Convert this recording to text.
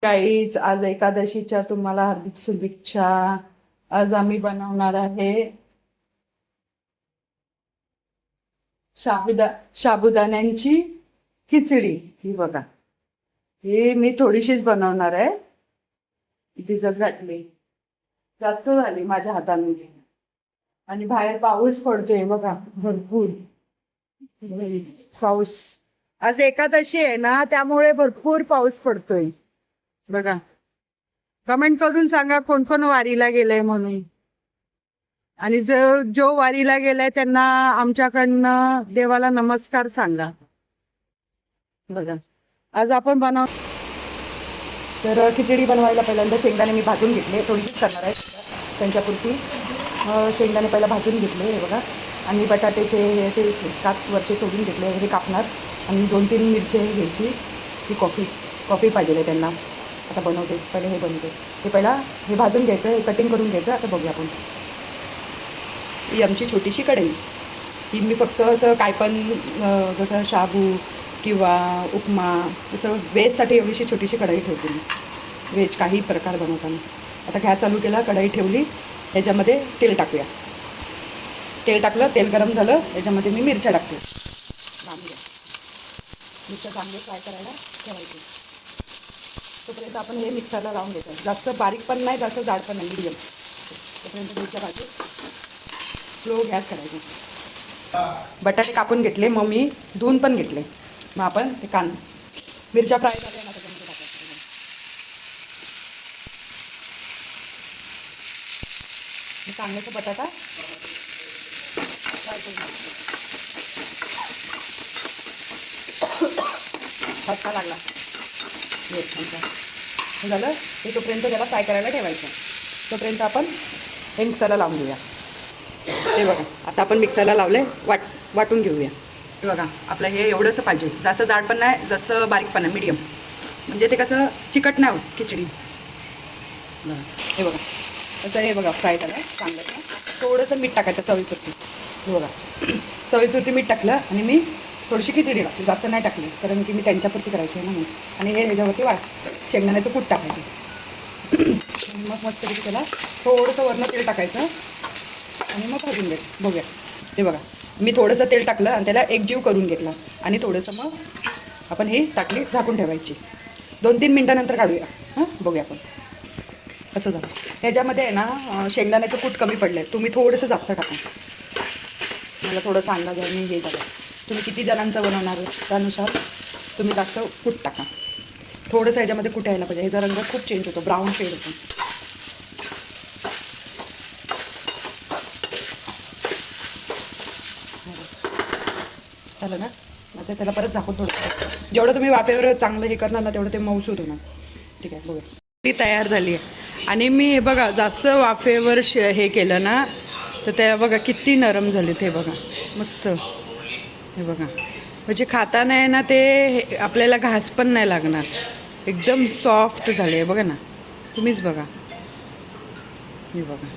Guys, आज एकादशीच्या तुम्हाला हार्दिक शुभेच्छा. आज आम्ही बनवणार आहे साबुदाण्यांची खिचडी. ही बघा, ही मी थोडीशीच बनवणार आहे. भिजत घातली, जास्त झाली माझ्या हाताने. आणि बाहेर पाऊस पडतोय बघा, भरपूर पाऊस. आज एकादशी आहे ना, त्यामुळे भरपूर पाऊस पडतोय बघा. कमेंट करून सांगा कोण कोण वारीला गेलंय म्हणून. आणि जो वारीला गेलाय त्यांना आमच्याकडनं देवाला नमस्कार सांगा. बघा, आज आपण तर खिचडी बनवायला पहिल्यांदा शेंगदाणे मी भाजून घेतले, थोडीशीच करणार आहे त्यांच्यापुरती. शेंगदाणे पहिला भाजून घेतले हे बघा. आणि बटाट्याचे हे असे काप वरचे सोडून घेतले, हे कापणार. आणि 2-3 मिरची घ्यायची. ही कॉफी पाहिजे आहे त्यांना. आता बनवते, पहिले हे बनवते. हे पहिला हे भाजून घ्यायचं, हे कटिंग करून घ्यायचं. आता बघूया आपण. ही आमची छोटीशी कढई. ही मी फक्त असं काय पण जसं शाबू किंवा उपमा तसं व्हेजसाठी एवढीशी छोटीशी कढई ठेवते मी, व्हेज काही प्रकार बनवताना. आता गॅस चालू केला, कढई ठेवली, ह्याच्यामध्ये तेल टाकूया. तेल टाकलं, तेल गरम झालं, याच्यामध्ये मी मिरच्या टाकते. मिरच्या चांगले फ्राय करायला ठेवायचे. तोपर्यंत आपण हे मिक्सरला लावून घ्यायचं. जास्त बारीक पण नाही, जास्त जाड पण नाही, मीडियम. तोपर्यंत मिरच्या भाजी स्लो गॅस करायचा. बटाटे कापून घेतले, मग मी धुवून पण घेतले. मग आपण ते मिरच्या फ्राय झाल्या ना, त्याच्यामध्ये टाकायचं. कांद्याचा बटाटा फ्राय करून फटका लागला झालं ते. तोपर्यंत त्याला फ्राय करायला ठेवायचं. तोपर्यंत आपण हे मिक्सरला लावून घेऊया. हे बघा, आता आपण मिक्सरला लावले, वाटून घेऊया. हे बघा, आपलं हे एवढंसं पाहिजे, जास्त जाड पण नाही, जास्त बारीक पण नाही, मीडियम. म्हणजे ते कसं चिकट नाही होत खिचडी. हे बघा असं, हे बघा फ्राय झालं चांगलं. थोडंसं मीठ टाकायचं चवीपुरती. हे बघा, चवीपुरती मीठ टाकलं. आणि मी थोडीशी खिचडी टाकली, जास्त नाही टाकली, कारण की मी त्यांच्यापुरती करायची आहे ना म्हणून. आणि हे ह्याच्यावरती शेंगदाण्याचं कूट टाकायचं. आणि मग मस्तपैकी त्याला थोडंसं वरनं तेल टाकायचं आणि मग भाजून घ्यायचं. बघूया, हे बघा, मी थोडंसं तेल टाकलं आणि त्याला एकजीव करून घेतला. आणि थोडंसं मग आपण ही टाकली, झाकून ठेवायची. 2-3 मिनटानंतर काढूया. हां, बघूया आपण कसं झालं. ह्याच्यामध्ये आहे ना, शेंगदाण्याचं कूट कमी पडलं आहे, तुम्ही थोडंसं जास्त टाका. मला थोडंसं अंदाज आहे, मी हे झालं. तुम्ही किती जणांचं बनवणार त्यानुसार तुम्ही जास्त कूट टाका. थोडंसं ह्याच्यामध्ये कूट यायला पाहिजे. ह्याचा रंग खूप चेंज होतो, ब्राऊन शेड होतो. झालं ना, आता त्याला परत झाकून थोडं. जेवढं तुम्ही वाफेवर चांगलं हे करणार ना, तेवढं ते मऊसूद होणार. ठीक आहे, बघा ती तयार झाली आहे. आणि मी हे बघा, जास्त वाफेवर हे केलं ना, तर त्या बघा किती नरम झाले ते. बघा मस्त. हे बघा, म्हणजे खाताना आहे ना, ते आपल्याला घास पण नाही लागणार, एकदम सॉफ्ट झाले. आहे बघा ना, तुम्हीच बघा. हे बघा.